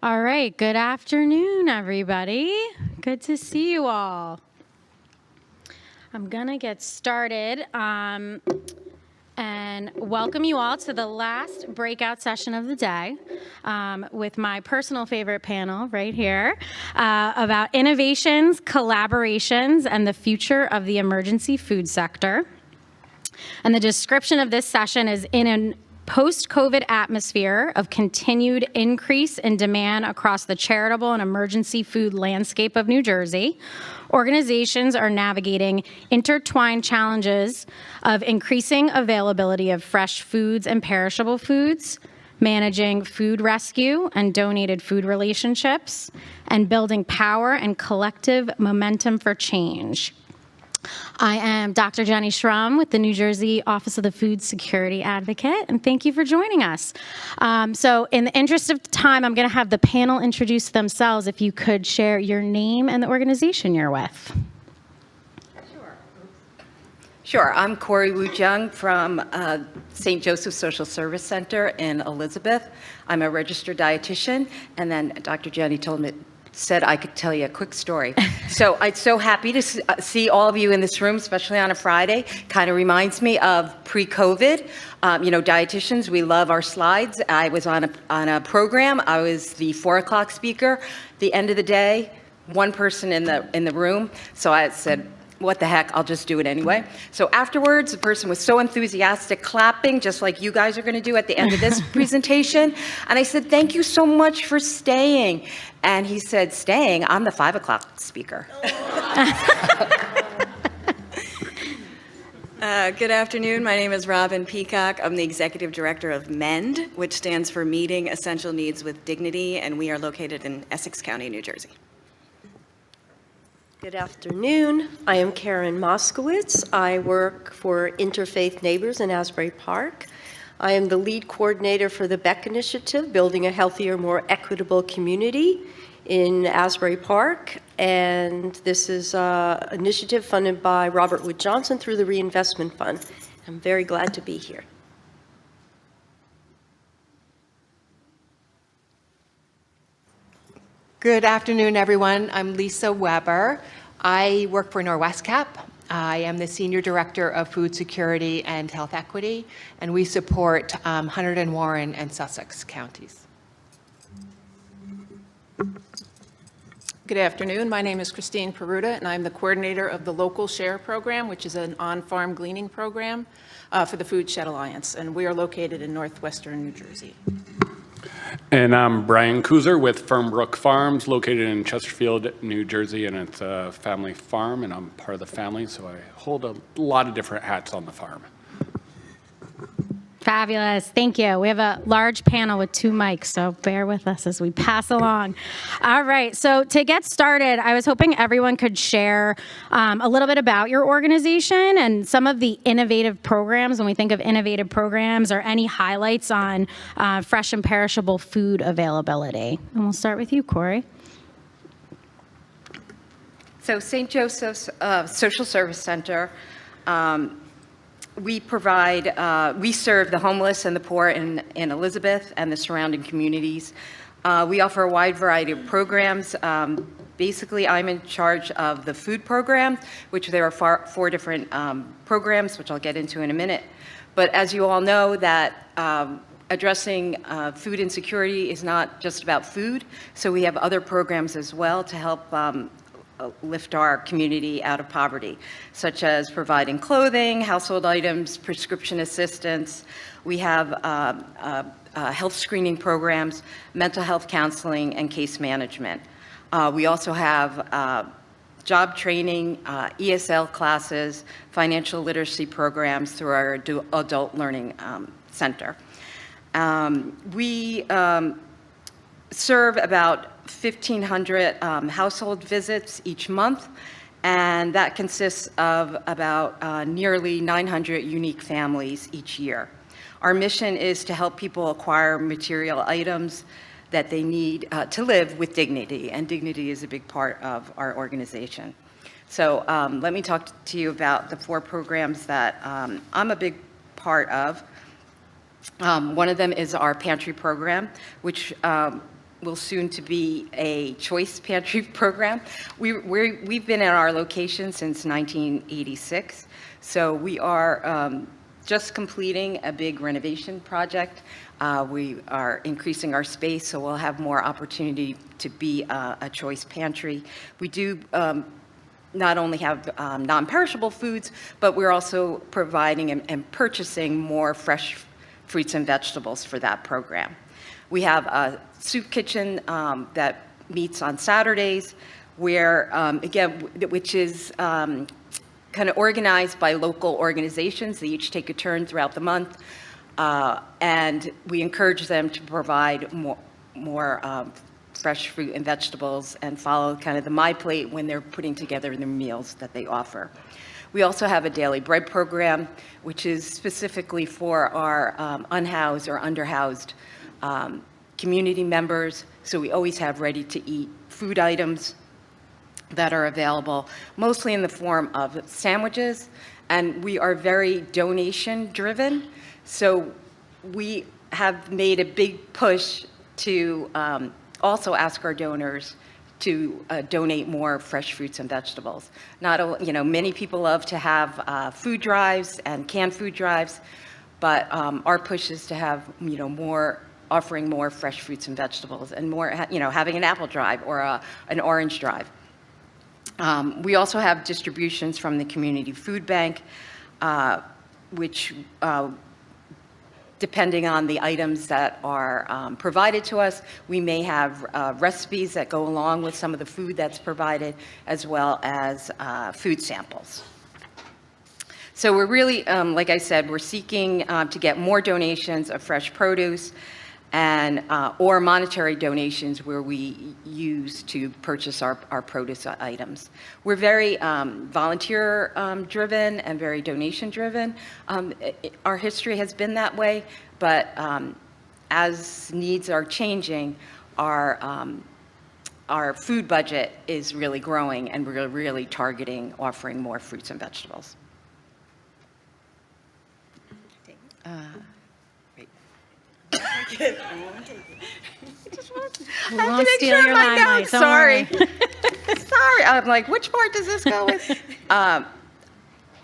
All right, good afternoon, everybody. Good to see you all. I'm gonna get started and welcome you all to the last breakout session of the day with my personal favorite panel right here about innovations, collaborations, and the future of the emergency food sector. And the description of this session is in an post-COVID atmosphere of continued increase in demand across the charitable and emergency food landscape of New Jersey, organizations are navigating intertwined challenges of increasing availability of fresh foods and perishable foods, managing food rescue and donated food relationships, and building power and collective momentum for change. I am Dr. Jenny Schrum with the New Jersey Office of the Food Security Advocate, and thank you for joining us. So in the interest of time, I'm going to have the panel introduce themselves. If you could share your name and the organization you're with. Sure. I'm Karyn Wu-Jung from St. Joseph Social Service Center in Elizabeth. I'm a registered dietitian, and then Dr. Jenny said I could tell you a quick story. So I'm so happy to see all of you in this room, especially on a Friday. Kind of reminds me of pre-COVID. Dietitians, we love our slides. I was on a program. I was the 4 o'clock speaker. The end of the day, one person in the room. So I said, what the heck, I'll just do it anyway. So afterwards, the person was so enthusiastic, clapping, just like you guys are going to do at the end of this presentation. And I said, thank you so much for staying. And he said, staying? I'm the 5 o'clock speaker. Good afternoon. My name is Robin Peacock. I'm the Executive Director of MEND, which stands for Meeting Essential Needs with Dignity, and we are located in Essex County, New Jersey. Good afternoon. I am Karyn Moskowitz. I work for Interfaith Neighbors in Asbury Park. I am the lead coordinator for the BECK initiative, Building a Healthier, More Equitable Community in Asbury Park. And this is an initiative funded by Robert Wood Johnson through the Reinvestment Fund. I'm very glad to be here. Good afternoon, everyone. I'm Lisa Weber. I work for Norwescap. I am the Senior Director of Food Security and Health Equity, and we support Hunterdon, Warren, and Sussex counties. Good afternoon. My name is Christine Parauda, and I'm the coordinator of the LocalShare program, which is an on-farm gleaning program for the Foodshed Alliance, and we are located in northwestern New Jersey. And I'm Brian Kuser with Fernbrook Farms, located in Chesterfield, New Jersey, and it's a family farm, and I'm part of the family, so I hold a lot of different hats on the farm. Fabulous. Thank you. We have a large panel with 2 mics, so bear with us as we pass along. All right. So to get started, I was hoping everyone could share a little bit about your organization and some of the innovative programs. When we think of innovative programs, or any highlights on fresh and perishable food availability. And we'll start with you, Corey. So St. Joseph's Social Service Center, we serve the homeless and the poor in Elizabeth and the surrounding communities. We offer a wide variety of programs. Basically, I'm in charge of the food program, which there are 4 different programs, which I'll get into in a minute. But as you all know, that addressing food insecurity is not just about food, so we have other programs as well to help lift our community out of poverty, such as providing clothing, household items, prescription assistance. We have health screening programs, mental health counseling, and case management. We also have job training, ESL classes, financial literacy programs through our adult learning center. We serve about 1,500 household visits each month, and that consists of about nearly 900 unique families each year. Our mission is to help people acquire material items that they need to live with dignity, and dignity is a big part of our organization. So let me talk to you about the 4 programs that I'm a big part of. One of them is our pantry program, which will soon to be a choice pantry program. We've been at our location since 1986, so we are just completing a big renovation project. We are increasing our space, so we'll have more opportunity to be a choice pantry. We do not only have non-perishable foods, but we're also providing and purchasing more fresh fruits and vegetables for that program. We have a soup kitchen that meets on Saturdays, where, again, which is kind of organized by local organizations. They each take a turn throughout the month, and we encourage them to provide more fresh fruit and vegetables and follow kind of the My Plate when they're putting together the meals that they offer. We also have a daily bread program, which is specifically for our unhoused or underhoused community members. So we always have ready-to-eat food items that are available, mostly in the form of sandwiches, and we are very donation-driven. So we have made a big push to also ask our donors to donate more fresh fruits and vegetables. Many people love to have food drives and canned food drives, but our push is to have, offering more fresh fruits and vegetables and more, having an apple drive or an orange drive. We also have distributions from the Community Food Bank, which, depending on the items that are provided to us, we may have recipes that go along with some of the food that's provided, as well as food samples. So we're really, like I said, we're seeking to get more donations of fresh produce and or monetary donations where we use to purchase our produce items. We're very volunteer driven and very donation driven. Our history has been that way, but as needs are changing, our food budget is really growing, and we're really targeting offering more fruits and vegetables. We won't steal your limelight, don't Sorry. worry. Sorry. I'm like, which part does this go with?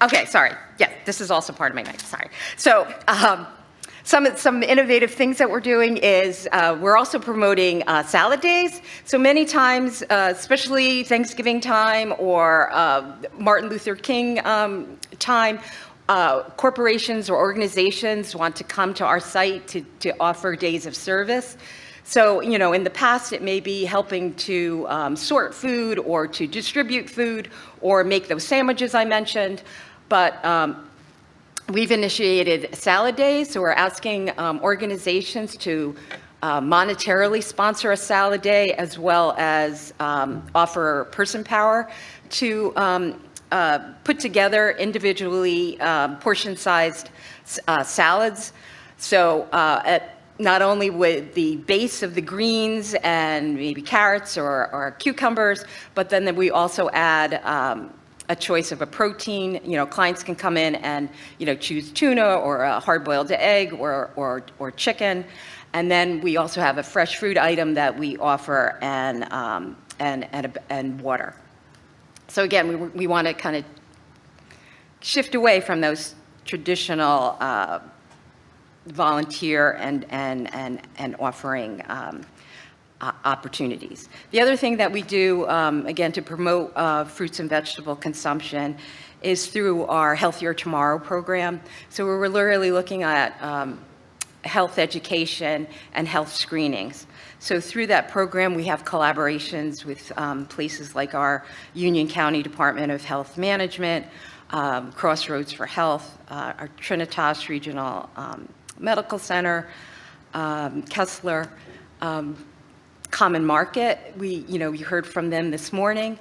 Okay, sorry. Yeah, this is also part of my night. Sorry. So some innovative things that we're doing is we're also promoting salad days. So many times, especially Thanksgiving time or Martin Luther King time, corporations or organizations want to come to our site to offer days of service. So, in the past, it may be helping to sort food or to distribute food or make those sandwiches I mentioned. But we've initiated salad days, so we're asking organizations to monetarily sponsor a salad day, as well as offer person power to put together individually portion-sized salads. So not only with the base of the greens and maybe carrots or cucumbers, but then we also add a choice of a protein. Clients can come in and choose tuna or a hard-boiled egg or chicken, and then we also have a fresh fruit item that we offer and water. So again, we want to kind of shift away from those traditional volunteer and offering opportunities. The other thing that we do, again, to promote fruits and vegetable consumption is through our Healthier Tomorrow program. So we're literally looking at health education and health screenings. So through that program, we have collaborations with places like our Union County Department of Health Management, Crossroads for Health, our Trinitas Regional Medical Center, Kessler, Common Market. You heard from them this morning.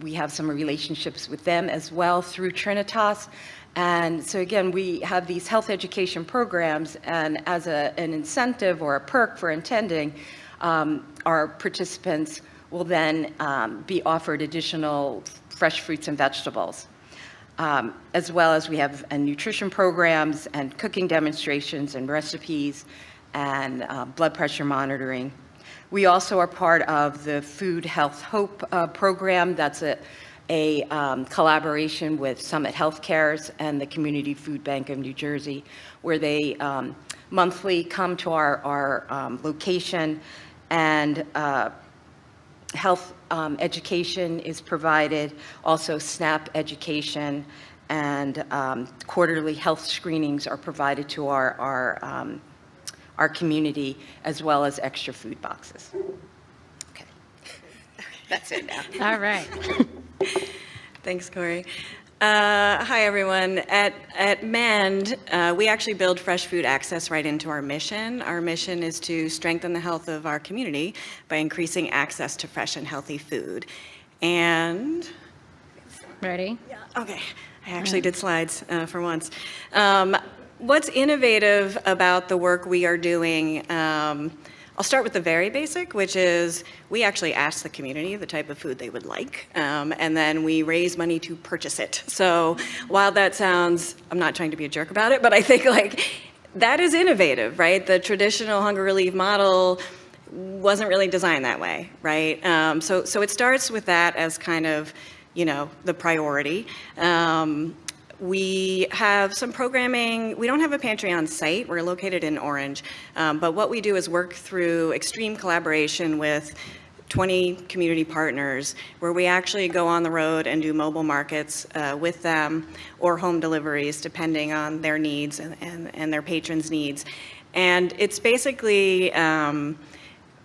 We have some relationships with them as well through Trinitas. And so again, we have these health education programs, and as an incentive or a perk for attending, our participants will then be offered additional fresh fruits and vegetables, as well as we have nutrition programs and cooking demonstrations and recipes and blood pressure monitoring. We also are part of the Food Health Hope program. That's a collaboration with Summit Healthcare's and the Community Food Bank of New Jersey, where they monthly come to our location, and health education is provided, also SNAP education, and quarterly health screenings are provided to our community, as well as extra food boxes. Okay, that's it now. All right. Thanks, Corey. Hi, everyone. At MEND, we actually build fresh food access right into our mission. Our mission is to strengthen the health of our community by increasing access to fresh and healthy food. And, Ready? okay, I actually did slides for once. What's innovative about the work we are doing? I'll start with the very basic, which is we actually ask the community the type of food they would like, and then we raise money to purchase it. So while that sounds, I'm not trying to be a jerk about it, but I think like that is innovative, right? The traditional hunger relief model wasn't really designed that way, right? So it starts with that as kind of, you know, the priority. We have some programming. We don't have a pantry on site. We're located in Orange. But what we do is work through extreme collaboration with 20 community partners, where we actually go on the road and do mobile markets with them, or home deliveries, depending on their needs and their patrons' needs. And it's basically,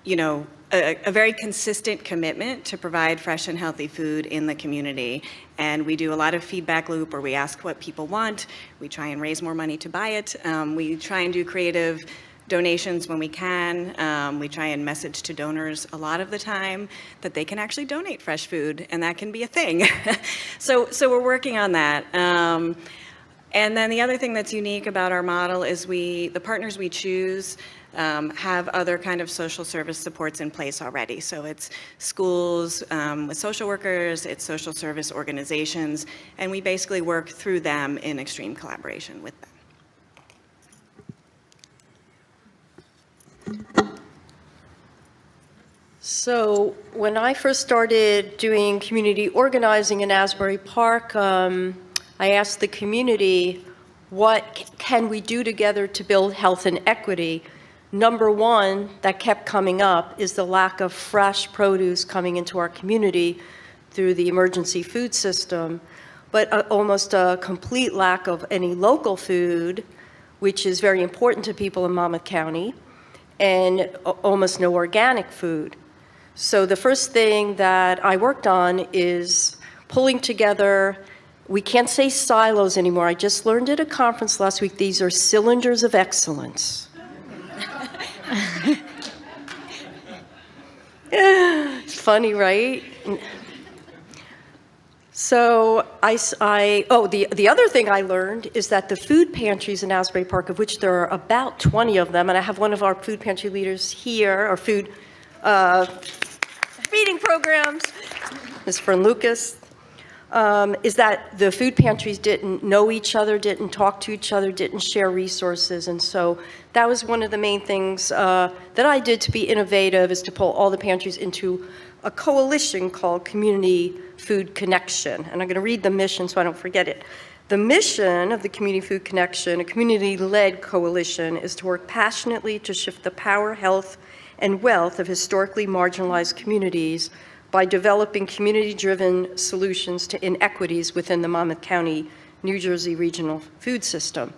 you know, a very consistent commitment to provide fresh and healthy food in the community. And we do a lot of feedback loop where we ask what people want. We try and raise more money to buy it. We try and do creative donations when we can. We try and message to donors a lot of the time that they can actually donate fresh food, and that can be a thing. So we're working on that. And then the other thing that's unique about our model is the partners we choose have other kind of social service supports in place already. So it's schools with social workers, it's social service organizations, and we basically work through them in extreme collaboration with them. So when I first started doing community organizing in Asbury Park, I asked the community, what can we do together to build health and equity? Number one that kept coming up is the lack of fresh produce coming into our community through the emergency food system, but almost a complete lack of any local food, which is very important to people in Monmouth County, and almost no organic food. So the first thing that I worked on is pulling together, we can't say silos anymore. I just learned at a conference last week, these are cylinders of excellence. Funny, right? So the other thing I learned is that the food pantries in Asbury Park, of which there are about 20 of them, and I have one of our food pantry leaders here, our food feeding programs, Ms. Fernbrook, is that the food pantries didn't know each other, didn't talk to each other, didn't share resources. And so that was one of the main things that I did to be innovative, is to pull all the pantries into a coalition called Community Food Connection. And I'm going to read the mission so I don't forget it. The mission of the Community Food Connection, a community-led coalition, is to work passionately to shift the power, health, and wealth of historically marginalized communities by developing community-driven solutions to inequities within the Monmouth County, New Jersey regional food system.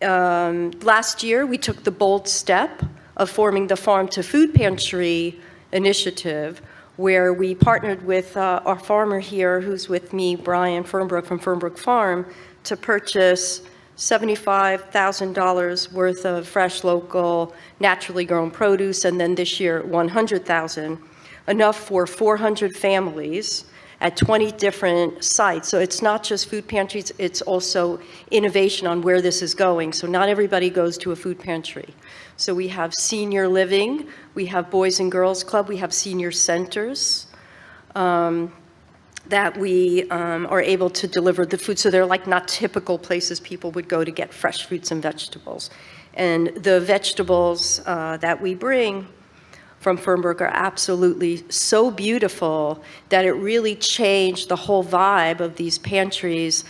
Last year, we took the bold step of forming the Farm to Food Pantry initiative, where we partnered with our farmer here, who's with me, Brian Fernbrook from Fernbrook Farm, to purchase $75,000 worth of fresh, local, naturally grown produce, and then this year, $100,000. Enough for 400 families at 20 different sites. So it's not just food pantries, it's also innovation on where this is going. So not everybody goes to a food pantry. So we have senior living, we have Boys and Girls Club, we have senior centers that we are able to deliver the food. So they're like not typical places people would go to get fresh fruits and vegetables. And the vegetables that we bring from Fernbrook are absolutely so beautiful that it really changed the whole vibe of these pantries,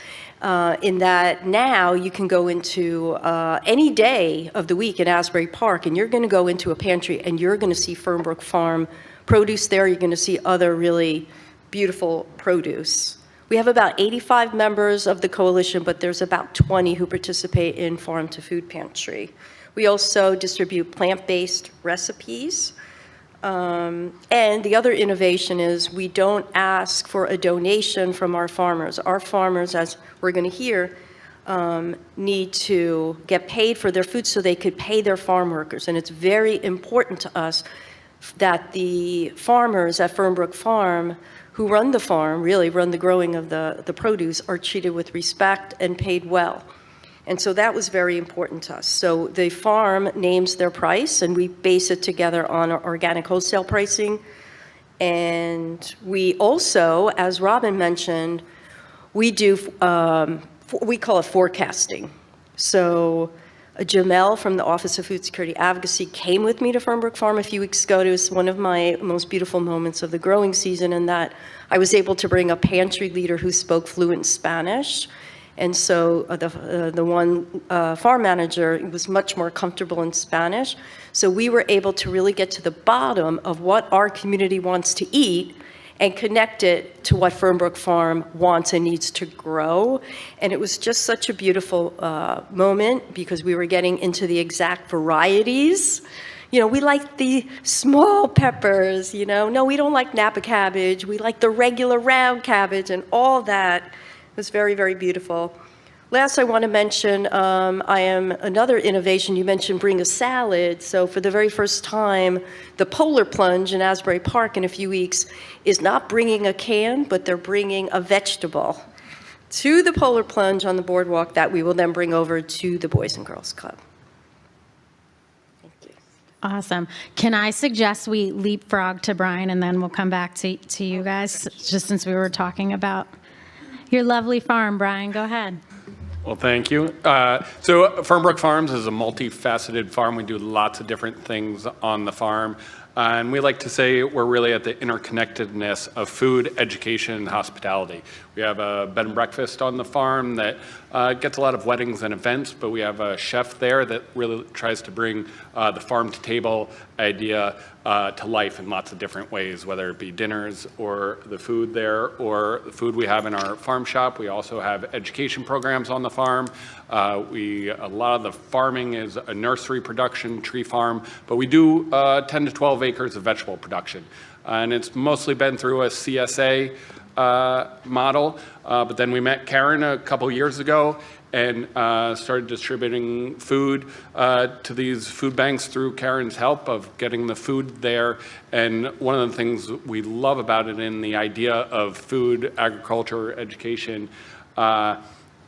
in that now you can go into any day of the week in Asbury Park, and you're going to go into a pantry and you're going to see Fernbrook Farm produce there. You're going to see other really beautiful produce. We have about 85 members of the coalition, but there's about 20 who participate in Farm to Food Pantry. We also distribute plant-based recipes. And the other innovation is we don't ask for a donation from our farmers. Our farmers, as we're going to hear, need to get paid for their food so they could pay their farm workers. And it's very important to us that the farmers at Fernbrook Farm who run the farm, really run the growing of the produce, are treated with respect and paid well. And so that was very important to us. So the farm names their price, and we base it together on our organic wholesale pricing. And we also, as Robin mentioned, we do, we call it forecasting. So Jamel from the Office of Food Security Advocacy came with me to Fernbrook Farm a few weeks ago. It was one of my most beautiful moments of the growing season, in that I was able to bring a pantry leader who spoke fluent Spanish. And so the one farm manager was much more comfortable in Spanish. So we were able to really get to the bottom of what our community wants to eat and connect it to what Fernbrook Farm wants and needs to grow. And it was just such a beautiful moment, because we were getting into the exact varieties. You know, we like the small peppers, you know. No, we don't like Napa cabbage. We like the regular round cabbage, and all that. It was very, very beautiful. Last, I want to mention, I am another innovation. You mentioned bring a salad. So for the very first time, the Polar Plunge in Asbury Park in a few weeks is not bringing a can, but they're bringing a vegetable to the Polar Plunge on the boardwalk that we will then bring over to the Boys and Girls Club. Thank you. Awesome. Can I suggest we leapfrog to Brian, and then we'll come back to you guys, just since we were talking about your lovely farm. Brian, go ahead. Well, thank you. So Fernbrook Farms is a multifaceted farm. We do lots of different things on the farm. And we like to say we're really at the interconnectedness of food, education, and hospitality. We have a bed and breakfast on the farm that gets a lot of weddings and events, but we have a chef there that really tries to bring the farm-to-table idea to life in lots of different ways, whether it be dinners or the food there or the food we have in our farm shop. We also have education programs on the farm. A lot of the farming is a nursery production, tree farm, but we do 10 to 12 acres of vegetable production. And it's mostly been through a CSA model, but then we met Karyn a couple years ago and started distributing food to these food banks through Karyn's help of getting the food there. And one of the things we love about it in the idea of food, agriculture, education,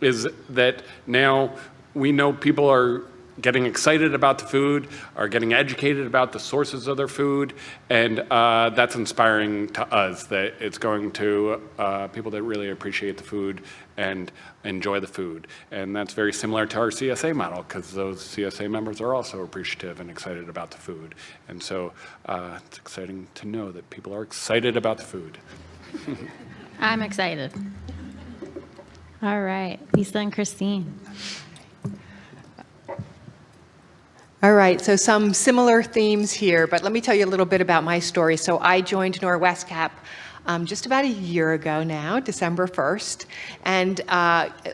is that now we know people are getting excited about the food, are getting educated about the sources of their food, and that's inspiring to us, that it's going to people that really appreciate the food and enjoy the food. And that's very similar to our CSA model, because those CSA members are also appreciative and excited about the food. And so it's exciting to know that people are excited about the food. I'm excited. All right, Lisa and Christine. All right, so some similar themes here, but let me tell you a little bit about my story. So I joined Norwescap just about a year ago now, December 1st. And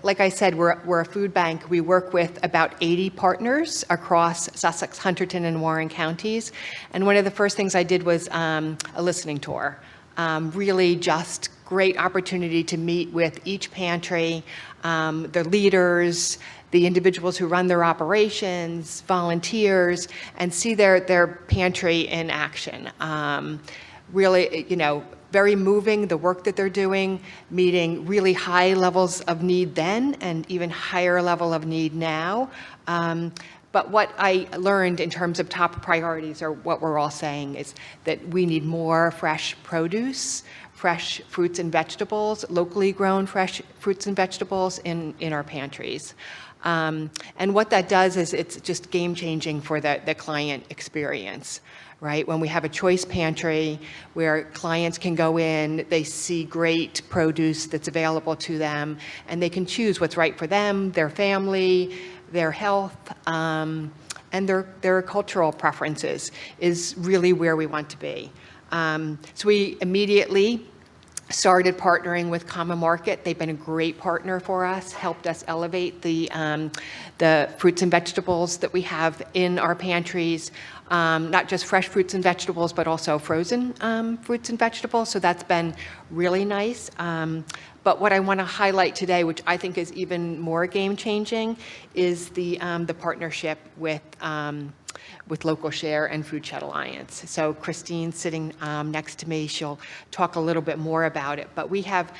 like I said, we're a food bank. We work with about 80 partners across Sussex, Hunterton, and Warren counties. And one of the first things I did was a listening tour. Really just great opportunity to meet with each pantry, the leaders, the individuals who run their operations, volunteers, and see their pantry in action. Really, you know, very moving, the work that they're doing, meeting really high levels of need then and even higher level of need now. But what I learned in terms of top priorities, or what we're all saying, is that we need more fresh produce, fresh fruits and vegetables, locally grown fresh fruits and vegetables in our pantries. And what that does is it's just game-changing for the client experience, right? When we have a choice pantry where clients can go in, they see great produce that's available to them, and they can choose what's right for them, their family, their health, and their cultural preferences is really where we want to be. So we immediately started partnering with Common Market. They've been a great partner for us, helped us elevate the fruits and vegetables that we have in our pantries, not just fresh fruits and vegetables, but also frozen fruits and vegetables. So that's been really nice. But what I want to highlight today, which I think is even more game-changing, is the partnership with LocalShare and Foodshed Alliance. So Christine's sitting next to me. She'll talk a little bit more about it. But we have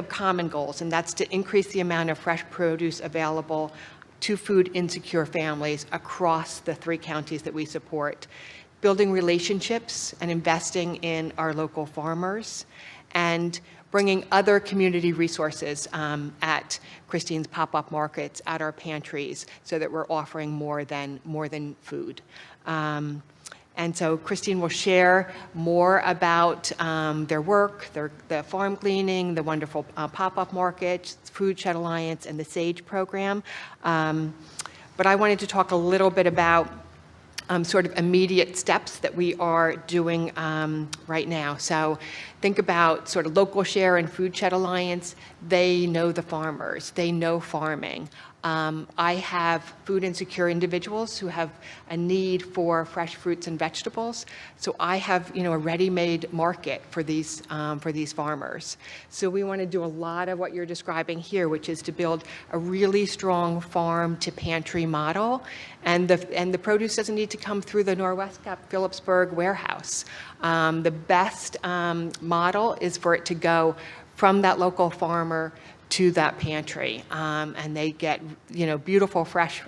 common goals, and that's to increase the amount of fresh produce available to food insecure families across the 3 counties that we support, building relationships and investing in our local farmers, and bringing other community resources at Christine's pop-up markets, at our pantries, so that we're offering more than food. And so Christine will share more about their work, the farm cleaning, the wonderful pop-up markets, Foodshed Alliance, and the SAGE program. But I wanted to talk a little bit about sort of immediate steps that we are doing right now. So think about sort of LocalShare and Foodshed Alliance. They know the farmers. They know farming. I have food insecure individuals who have a need for fresh fruits and vegetables. So I have, a ready-made market for these farmers. So we want to do a lot of what you're describing here, which is to build a really strong farm-to-pantry model. And the produce doesn't need to come through the Norwescap Phillipsburg warehouse. The best model is for it to go from that local farmer to that pantry, and they get beautiful fresh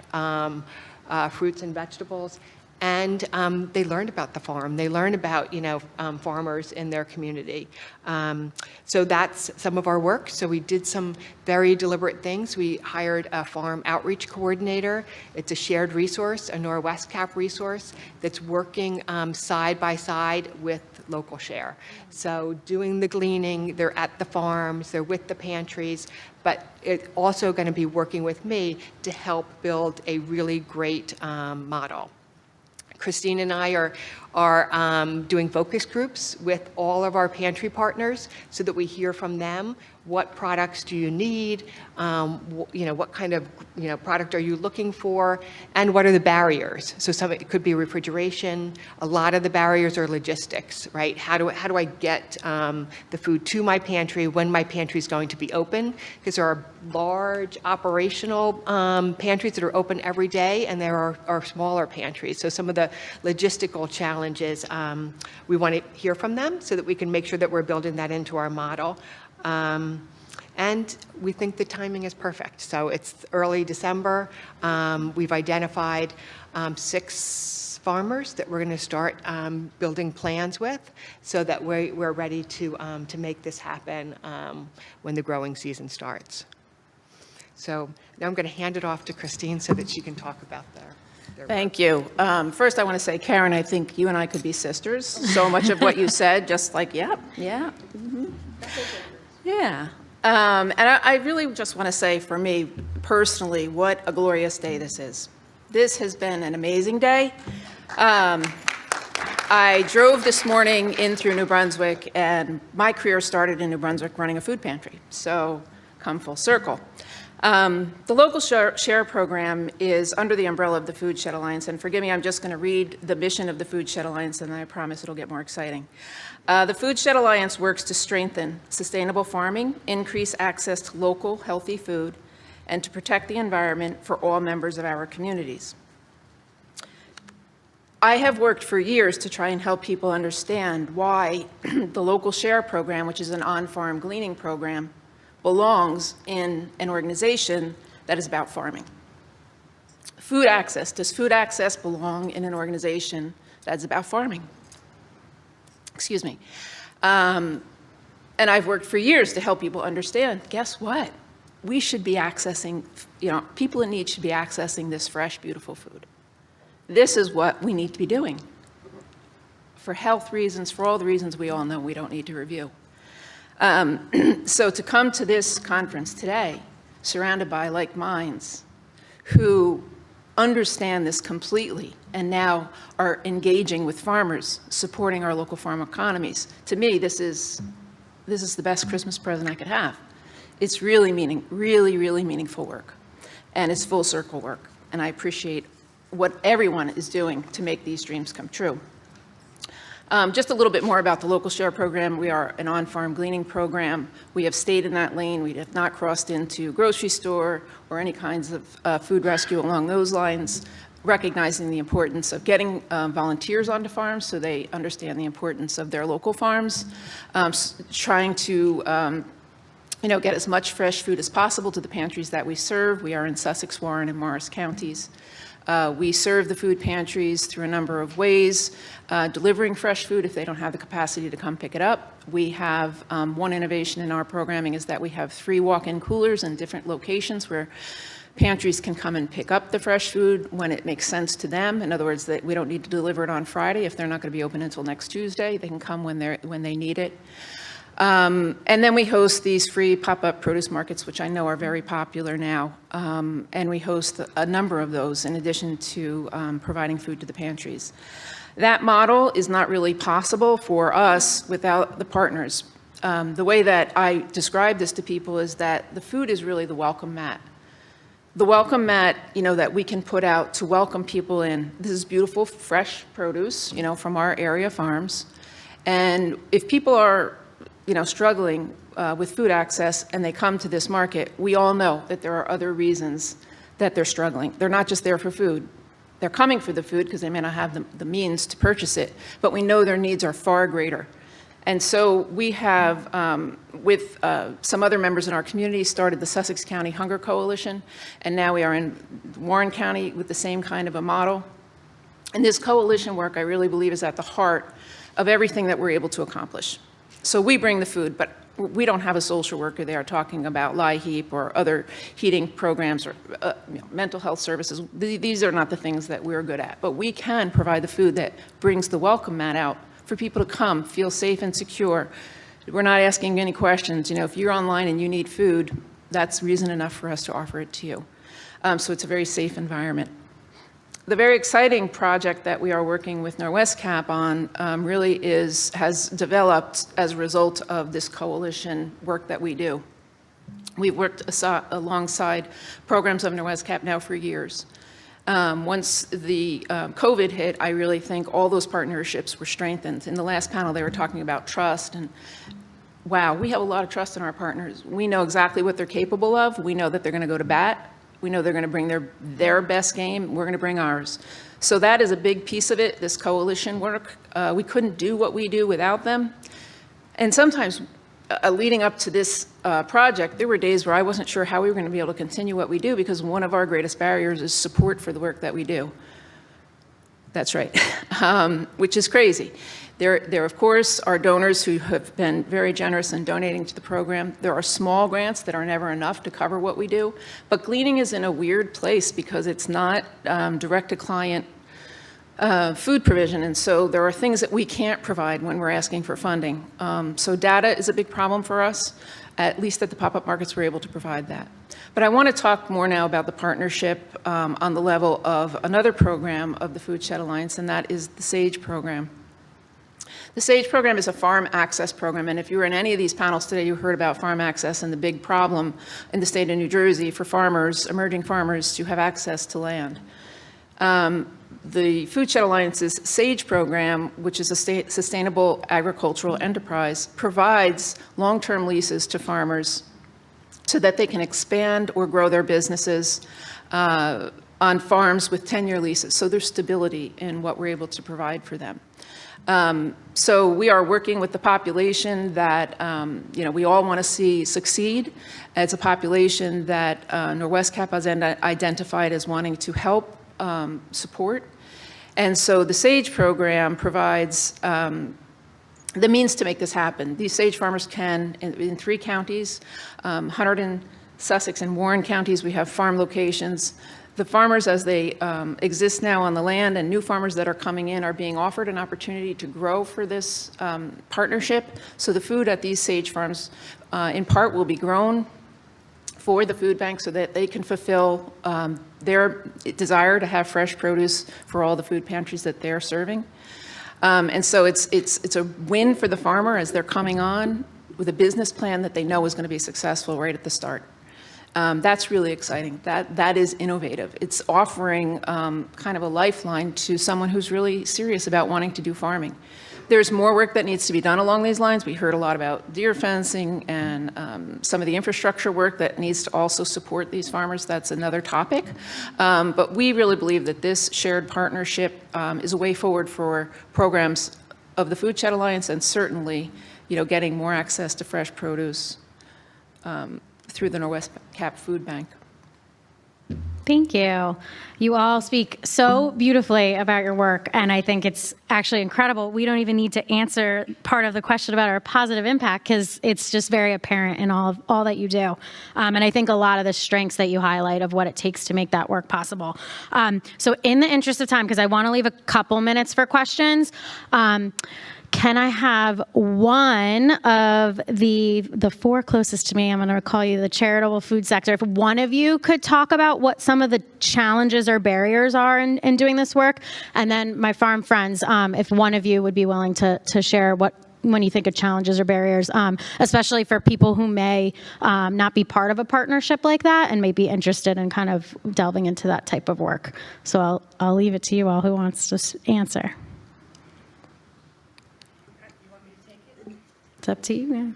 fruits and vegetables, and they learn about the farm. They learn about farmers in their community. So that's some of our work. So we did some very deliberate things. We hired a farm outreach coordinator. It's a shared resource, a Norwescap resource that's working side by side with LocalShare. So doing the gleaning, they're at the farms, they're with the pantries, but it's also going to be working with me to help build a really great model. Christine and I are doing focus groups with all of our pantry partners so that we hear from them. What products do you need? What kind of product are you looking for? And what are the barriers? So it could be refrigeration. A lot of the barriers are logistics, right? How do I get the food to my pantry when my pantry is going to be open? Because there are large operational pantries that are open every day, and there are smaller pantries. So some of the logistical challenges, we want to hear from them so that we can make sure that we're building that into our model. And we think the timing is perfect. So it's early December. We've identified 6 farmers that we're going to start building plans with, so that we're ready to make this happen when the growing season starts. So now I'm going to hand it off to Christine so that she can talk about their Thank you. First, I want to say, Karyn, I think you and I could be sisters. So much of what you said, just like, yeah. Mm-hmm. Yeah. And I really just want to say, for me personally, what a glorious day this is. This has been an amazing day. I drove this morning in through New Brunswick, and my career started in New Brunswick running a food pantry. So come full circle. The LocalShare program is under the umbrella of the Foodshed Alliance, and forgive me, I'm just going to read the mission of the Foodshed Alliance, and then I promise it'll get more exciting. The Foodshed Alliance works to strengthen sustainable farming, increase access to local, healthy food, and to protect the environment for all members of our communities. I have worked for years to try and help people understand why the LocalShare program, which is an on-farm gleaning program, belongs in an organization that is about farming. Food access. Does food access belong in an organization that's about farming? Excuse me. And I've worked for years to help people understand, guess what? we should be accessing, people in need should be accessing this fresh, beautiful food. This is what we need to be doing for health reasons, for all the reasons we all know we don't need to review. So to come to this conference today, surrounded by like minds who understand this completely and now are engaging with farmers, supporting our local farm economies, to me, this is the best Christmas present I could have. It's really meaningful work, and it's full circle work, and I appreciate what everyone is doing to make these dreams come true. Just a little bit more about the LocalShare program. We are an on-farm gleaning program. We have stayed in that lane. We have not crossed into grocery store or any kinds of food rescue along those lines, recognizing the importance of getting volunteers onto farms so they understand the importance of their local farms, trying to get as much fresh food as possible to the pantries that we serve. We are in Sussex, Warren, and Morris counties. We serve the food pantries through a number of ways, delivering fresh food if they don't have the capacity to come pick it up. We have one innovation in our programming is that we have 3 walk-in coolers in different locations where pantries can come and pick up the fresh food when it makes sense to them. In other words, that we don't need to deliver it on Friday if they're not going to be open until next Tuesday. They can come when they need it. And then we host these free pop-up produce markets, which I know are very popular now. And we host a number of those in addition to providing food to the pantries. That model is not really possible for us without the partners. The way that I describe this to people is that the food is really the welcome mat. The welcome mat, that we can put out to welcome people in. This is beautiful, fresh produce, from our area farms. And if people are struggling with food access and they come to this market, we all know that there are other reasons that they're struggling. They're not just there for food. They're coming for the food because they may not have the means to purchase it, but we know their needs are far greater. And so we have, with some other members in our community, started the Sussex County Hunger Coalition, and now we are in Warren County with the same kind of a model. And this coalition work, I really believe, is at the heart of everything that we're able to accomplish. So we bring the food, but we don't have a social worker there talking about LIHEAP or other heating programs or mental health services. These are not the things that we're good at, but we can provide the food that brings the welcome mat out for people to come, feel safe and secure. We're not asking any questions. If you're online and you need food, that's reason enough for us to offer it to you. So it's a very safe environment. The very exciting project that we are working with Norwescap on really has developed as a result of this coalition work that we do. We've worked alongside programs of Norwescap now for years. Once the COVID hit, I really think all those partnerships were strengthened. In the last panel, they were talking about trust, and wow, we have a lot of trust in our partners. We know exactly what they're capable of. We know that they're going to go to bat. We know they're going to bring their best game. We're going to bring ours. So that is a big piece of it, this coalition work. We couldn't do what we do without them. And sometimes leading up to this project, there were days where I wasn't sure how we were going to be able to continue what we do because one of our greatest barriers is support for the work that we do. That's right, which is crazy. There, of course, are donors who have been very generous in donating to the program. There are small grants that are never enough to cover what we do. But gleaning is in a weird place because it's not direct-to-client food provision. And so there are things that we can't provide when we're asking for funding. So data is a big problem for us. At least at the pop-up markets, we're able to provide that. But I want to talk more now about the partnership on the level of another program of the Foodshed Alliance, and that is the SAGE program. The SAGE program is a farm access program, and if you were in any of these panels today, you heard about farm access and the big problem in the state of New Jersey for farmers, emerging farmers, to have access to land. The Foodshed Alliance's SAGE program, which is a sustainable agricultural enterprise, provides long-term leases to farmers so that they can expand or grow their businesses on farms with 10-year leases. So there's stability in what we're able to provide for them. So we are working with the population that we all want to see succeed. It's a population that Norwescap has identified as wanting to help support. And so the SAGE program provides the means to make this happen. These SAGE farmers can, in 3 counties, Sussex and Warren counties, we have farm locations. The farmers, as they exist now on the land, and new farmers that are coming in, are being offered an opportunity to grow for this partnership. So the food at these sage farms, in part, will be grown for the food bank so that they can fulfill their desire to have fresh produce for all the food pantries that they're serving. And so it's a win for the farmer as they're coming on with a business plan that they know is going to be successful right at the start. That's really exciting. That is innovative. It's offering kind of a lifeline to someone who's really serious about wanting to do farming. There's more work that needs to be done along these lines. We heard a lot about deer fencing and some of the infrastructure work that needs to also support these farmers. That's another topic. But we really believe that this shared partnership is a way forward for programs of the Foodshed Alliance, and certainly, getting more access to fresh produce through the Norwescap Food Bank. Thank you. You all speak so beautifully about your work, and I think it's actually incredible. We don't even need to answer part of the question about our positive impact because it's just very apparent in all that you do. And I think a lot of the strengths that you highlight of what it takes to make that work possible. So in the interest of time, because I want to leave a couple minutes for questions, can I have one of the four closest to me, I'm going to call you the charitable food sector, if one of you could talk about what some of the challenges or barriers are in doing this work, and then my farm friends, if one of you would be willing to share when you think of challenges or barriers, especially for people who may not be part of a partnership like that and may be interested in kind of delving into that type of work. So I'll leave it to you all who wants to answer. It's up to you.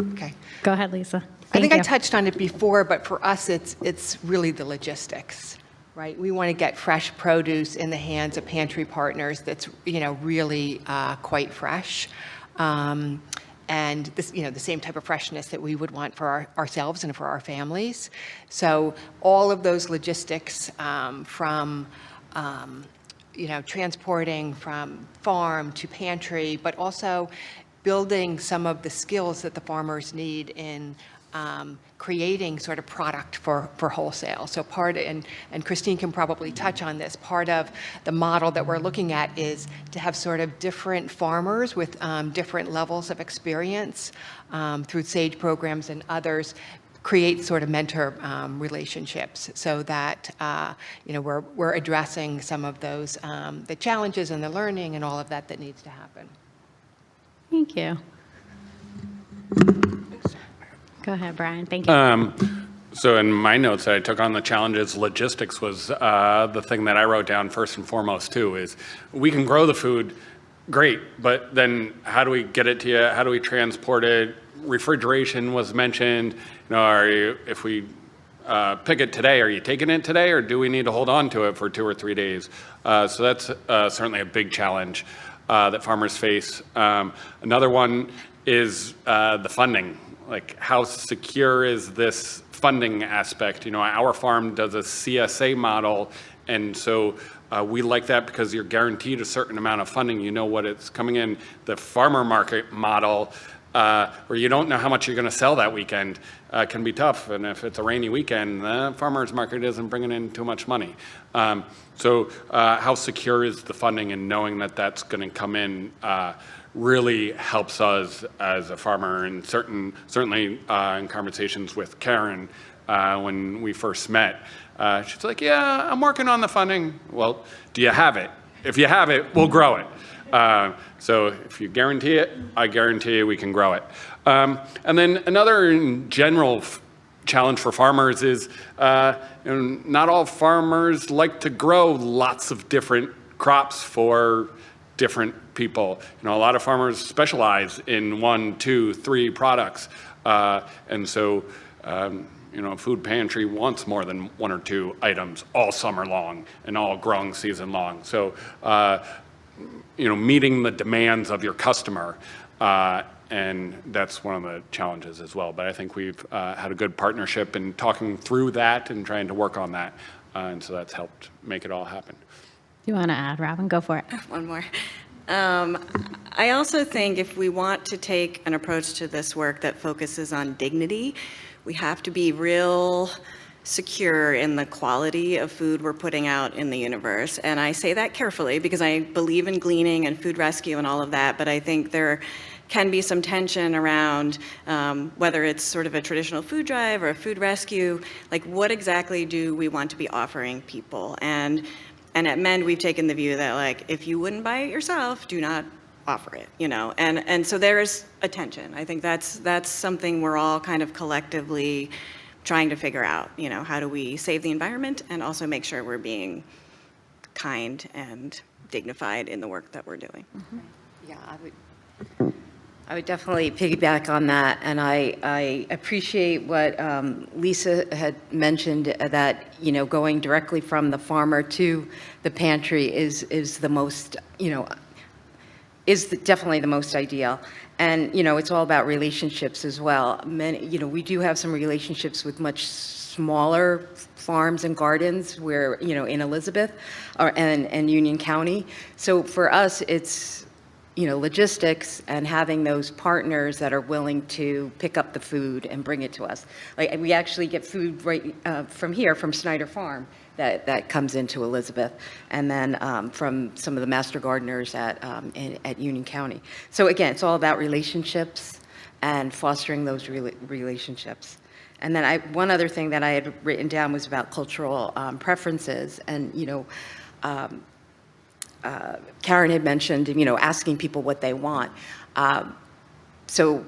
Okay. Go ahead, Lisa. I think Thank I you. touched on it before, but for us, it's really the logistics, right? We want to get fresh produce in the hands of pantry partners that's, really quite fresh. And this, the same type of freshness that we would want for ourselves and for our families. So all of those logistics from transporting from farm to pantry, but also building some of the skills that the farmers need in creating sort of product for wholesale. So and Christine can probably touch on this, part of the model that we're looking at is to have sort of different farmers with different levels of experience through SAGE programs and others, create sort of mentor relationships so that we're addressing some of those the challenges and the learning and all of that needs to happen. Thank you. Go ahead, Brian. Thank you. So in my notes that I took on the challenges, logistics was the thing that I wrote down first and foremost too, is we can grow the food, great, but then how do we get it to you? How do we transport it? Refrigeration was mentioned. If we pick it today, are you taking it today, or do we need to hold on to it for 2 or 3 days? So that's certainly a big challenge that farmers face. Another one is the funding. Like, how secure is this funding aspect? Our farm does a CSA model, and so we like that because you're guaranteed a certain amount of funding. You know what it's coming in. The farmer market model, where you don't know how much you're going to sell that weekend, can be tough. And if it's a rainy weekend, the farmer's market isn't bringing in too much money. So how secure is the funding, and knowing that that's going to come in really helps us as a farmer. And certainly in conversations with Karyn when we first met, she's like, yeah, I'm working on the funding. Well, do you have it? If you have it, we'll grow it. So if you guarantee it, I guarantee we can grow it. And then another general challenge for farmers is not all farmers like to grow lots of different crops for different people. A lot of farmers specialize in 1, 2, 3 products. And so, food pantry wants more than 1 or 2 items all summer long and all growing season long. So, meeting the demands of your customer, and that's one of the challenges as well. But I think we've had a good partnership in talking through that and trying to work on that, and so that's helped make it all happen. You want to add, Robin? Go for it. One more. I also think if we want to take an approach to this work that focuses on dignity, we have to be real secure in the quality of food we're putting out in the universe. And I say that carefully because I believe in gleaning and food rescue and all of that, but I think there can be some tension around whether it's sort of a traditional food drive or a food rescue, like what exactly do we want to be offering people? And at Mend, we've taken the view that like, if you wouldn't buy it yourself, do not offer it, you know? And so there is a tension. I think that's something we're all kind of collectively trying to figure out, you know, how do we save the environment and also make sure we're being kind and dignified in the work that we're doing. Yeah, I would definitely piggyback on that, and I appreciate what Lisa had mentioned, that, you know, going directly from the farmer to the pantry is the most, you know, definitely the most ideal. And, you know, it's all about relationships as well. You know, we do have some relationships with much smaller farms and gardens where, you know, in Elizabeth and Union County. So for us, it's, you know, logistics and having those partners that are willing to pick up the food and bring it to us. Like, we actually get food right from here, from Snyder Farm, that comes into Elizabeth, and then from some of the master gardeners at Union County. So again, it's all about relationships and fostering those relationships. And then one other thing that I had written down was about cultural preferences, and, you know, Karyn had mentioned, you know, asking people what they want. So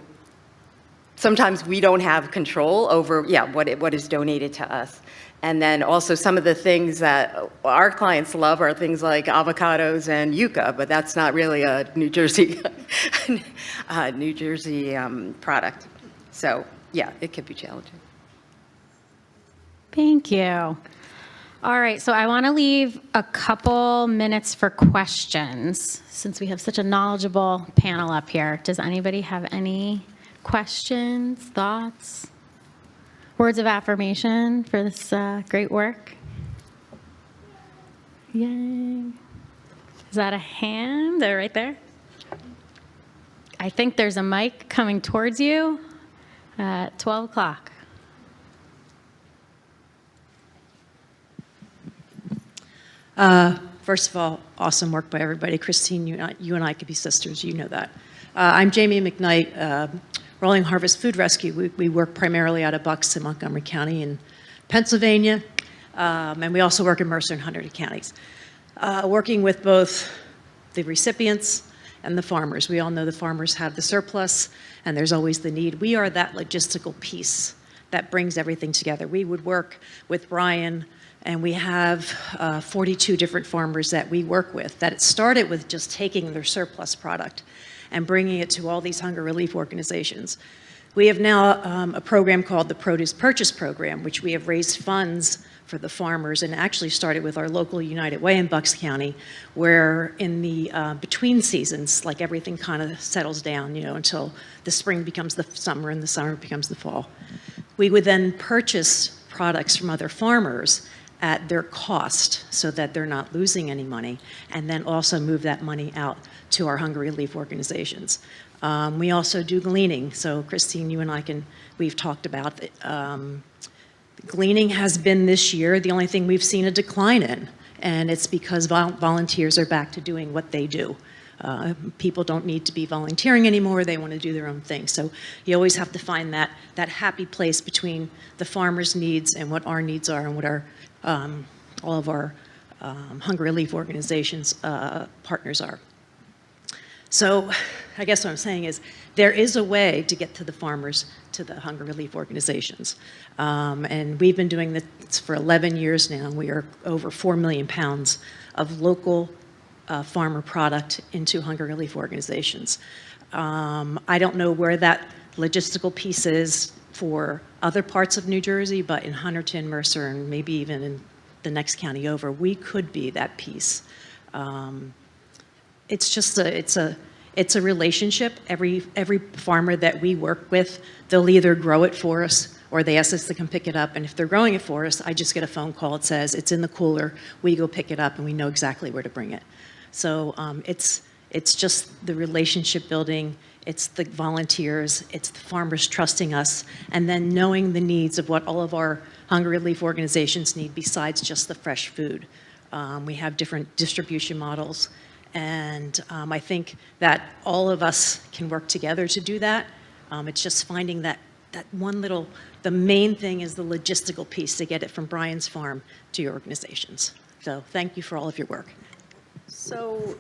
sometimes we don't have control over, what is donated to us. And then also some of the things that our clients love are things like avocados and yucca, but that's not really a New Jersey, product. So yeah, it could be challenging. Thank you. All right, so I want to leave a couple minutes for questions since we have such a knowledgeable panel up here. Does anybody have any questions, thoughts, words of affirmation for this great work? Yay. Is that a hand? They're right there. I think there's a mic coming towards you at 12 o'clock. First of all, awesome work by everybody. Christine, you and I could be sisters, you know that. I'm Jamie McKnight, Rolling Harvest Food Rescue. We work primarily out of Bucks in Montgomery County in Pennsylvania, and we also work in Mercer and Hunterdon counties, working with both the recipients and the farmers. We all know the farmers have the surplus, and there's always the need. We are that logistical piece that brings everything together. We would work with Brian, and we have 42 different farmers that we work with, that it started with just taking their surplus product and bringing it to all these hunger relief organizations. We have now a program called the Produce Purchase Program, which we have raised funds for the farmers, and actually started with our local United Way in Bucks County, where in the between seasons, like everything kind of settles down, you know, until the spring becomes the summer and the summer becomes the fall. We would then purchase products from other farmers at their cost so that they're not losing any money, and then also move that money out to our hunger relief organizations. We also do gleaning. So Christine, you and we've talked about it. Gleaning has been this year the only thing we've seen a decline in, and it's because volunteers are back to doing what they do. People don't need to be volunteering anymore. They want to do their own thing. So you always have to find that happy place between the farmers' needs and what our needs are, and what our all of our hunger relief organizations partners are. So I guess what I'm saying is there is a way to get to the farmers, to the hunger relief organizations. And we've been doing this for 11 years now. We are over 4 million pounds of local farmer product into hunger relief organizations. I don't know where that logistical piece is for other parts of New Jersey, but in Hunterdon, Mercer, and maybe even in the next county over, we could be that piece. It's just it's a relationship. Every farmer that we work with, they'll either grow it for us or they ask us to come pick it up. And if they're growing it for us, I just get a phone call that says it's in the cooler. We go pick it up, and we know exactly where to bring it. So it's It's just the relationship building, it's the volunteers, it's the farmers trusting us, and then knowing the needs of what all of our hunger relief organizations need besides just the fresh food. We have different distribution models, and I think that all of us can work together to do that. It's just finding that one little, the main thing is the logistical piece to get it from Brian's farm to your organizations. So thank you for all of your work. So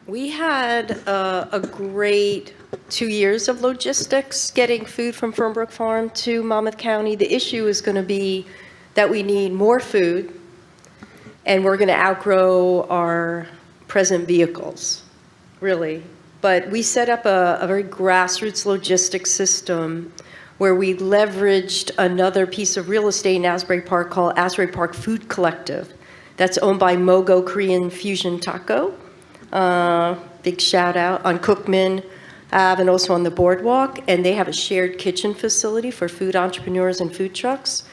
we had a great 2 years of logistics getting food from Fernbrook Farm to Monmouth County. The issue is going to be that we need more food, and we're going to outgrow our present vehicles, really. But we set up a very grassroots logistics system where we leveraged another piece of real estate in Asbury Park called Asbury Park Food Collective. That's owned by Mogo Korean Fusion Taco. Big shout out on Cookman Ave and also on the boardwalk. And they have a shared kitchen facility for food entrepreneurs and food trucks.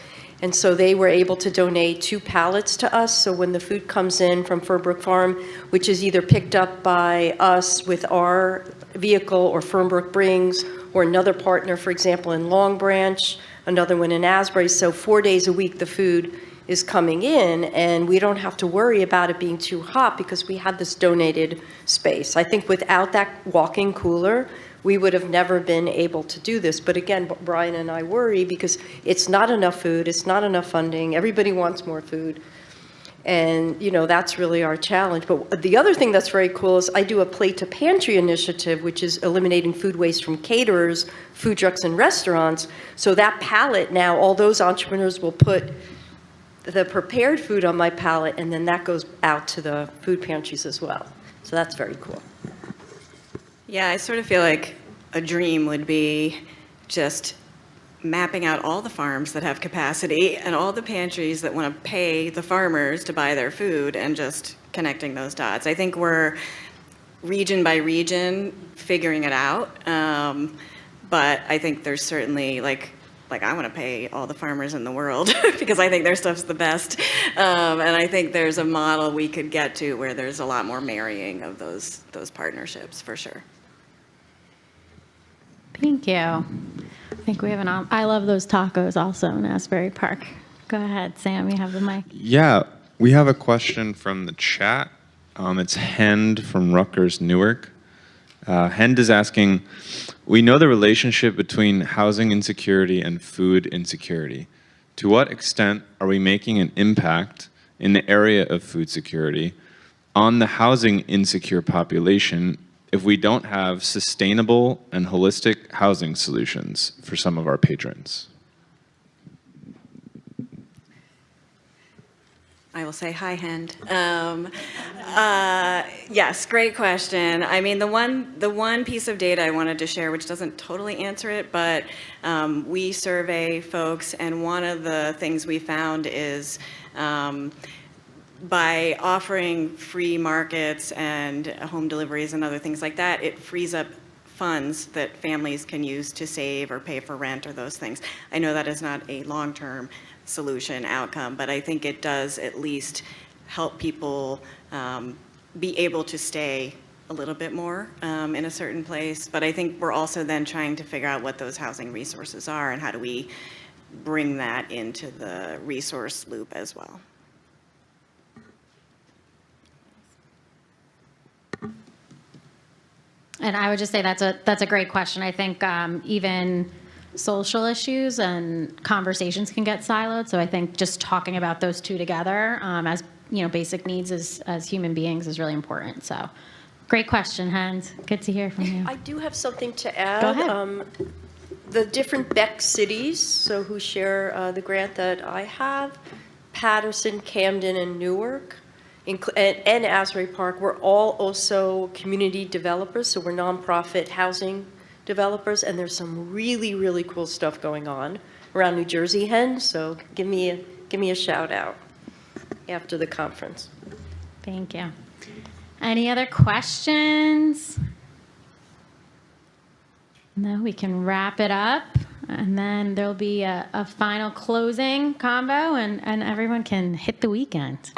And so they were able to donate 2 pallets to us. So when the food comes in from Fernbrook Farm, which is either picked up by us with our vehicle or Fernbrook brings, or another partner, for example, in Long Branch, another one in Asbury. So 4 days a week, the food is coming in, and we don't have to worry about it being too hot because we had this donated space. I think without that walk-in cooler, we would have never been able to do this. But again, Brian and I worry because it's not enough food, it's not enough funding, everybody wants more food. And, you know, that's really our challenge. But the other thing that's very cool is I do a Plate to Pantry initiative, which is eliminating food waste from caterers, food trucks, and restaurants. So that pallet now, all those entrepreneurs will put the prepared food on my pallet, and then that goes out to the food pantries as well. So that's very cool. Yeah, I sort of feel like a dream would be just mapping out all the farms that have capacity and all the pantries that want to pay the farmers to buy their food and just connecting those dots. I think we're region by region figuring it out, but I think there's certainly like I want to pay all the farmers in the world because I think their stuff's the best, and I think there's a model we could get to where there's a lot more marrying of those partnerships for sure. Thank you. I think we have I love those tacos also in Asbury Park. Go ahead, Sam, you have the mic. Yeah, we have a question from the chat. It's Hend from Rutgers, Newark. Hend is asking, we know the relationship between housing insecurity and food insecurity. To what extent are we making an impact in the area of food security on the housing insecure population if we don't have sustainable and holistic housing solutions for some of our patrons? I will say hi, Hend. Yes, great question. I mean, the one piece of data I wanted to share, which doesn't totally answer it, but we survey folks, and one of the things we found is by offering free markets and home deliveries and other things like that, it frees up funds that families can use to save or pay for rent or those things. I know that is not a long-term solution outcome, but I think it does at least help people be able to stay a little bit more in a certain place. But I think we're also then trying to figure out what those housing resources are and how do we bring that into the resource loop as well. And I would just say that's a great question. I think even social issues and conversations can get siloed. So I think just talking about those two together as basic needs as human beings is really important. So great question, Hans. Good to hear from you. I do have something to add. Go ahead. The different Beck cities, so who share the grant that I have, Patterson, Camden, and Newark, and Asbury Park, we're all also community developers, so we're nonprofit housing developers, and there's some really, really cool stuff going on around New Jersey, Hen, so give me a shout out after the conference. Thank you. Any other questions? No, we can wrap it up, and then there'll be a final closing combo, and everyone can hit the weekend.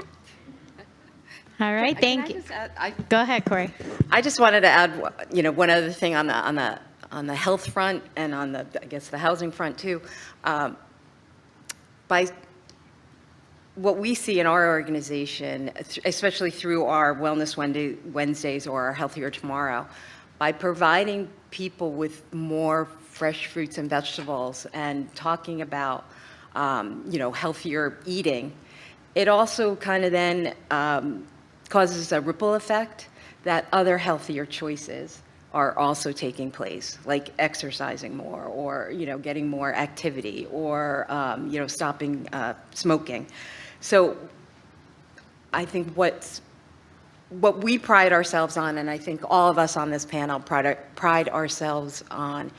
All right, Can thank I you. just add- Go ahead, Corey. I just wanted to add, one other thing on the health front and on the, I guess, the housing front too. By what we see in our organization, especially through our Wellness Wednesdays or our Healthier Tomorrow, by providing people with more fresh fruits and vegetables and talking about, healthier eating, it also kind of then causes a ripple effect that other healthier choices are also taking place, like exercising more or, getting more activity or, stopping smoking. So I think what we pride ourselves on, and I think all of us on this panel pride ourselves on,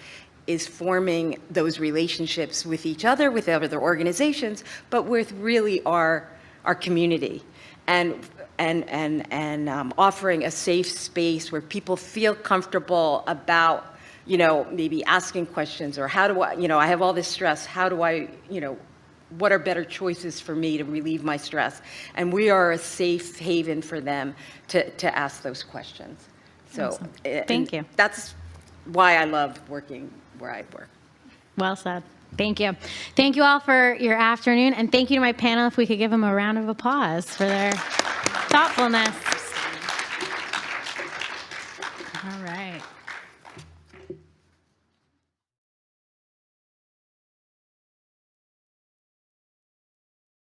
is forming those relationships with each other, with other organizations, but with really our community, and offering a safe space where people feel comfortable about, maybe asking questions, or how do I, I have all this stress, how do I, what are better choices for me to relieve my stress? And we are a safe haven for them to ask those questions. So Awesome. Thank you. That's why I love working where I work. Well said. Thank you. Thank you all for your afternoon, and thank you to my panel. If we could give them a round of applause for their thoughtfulness.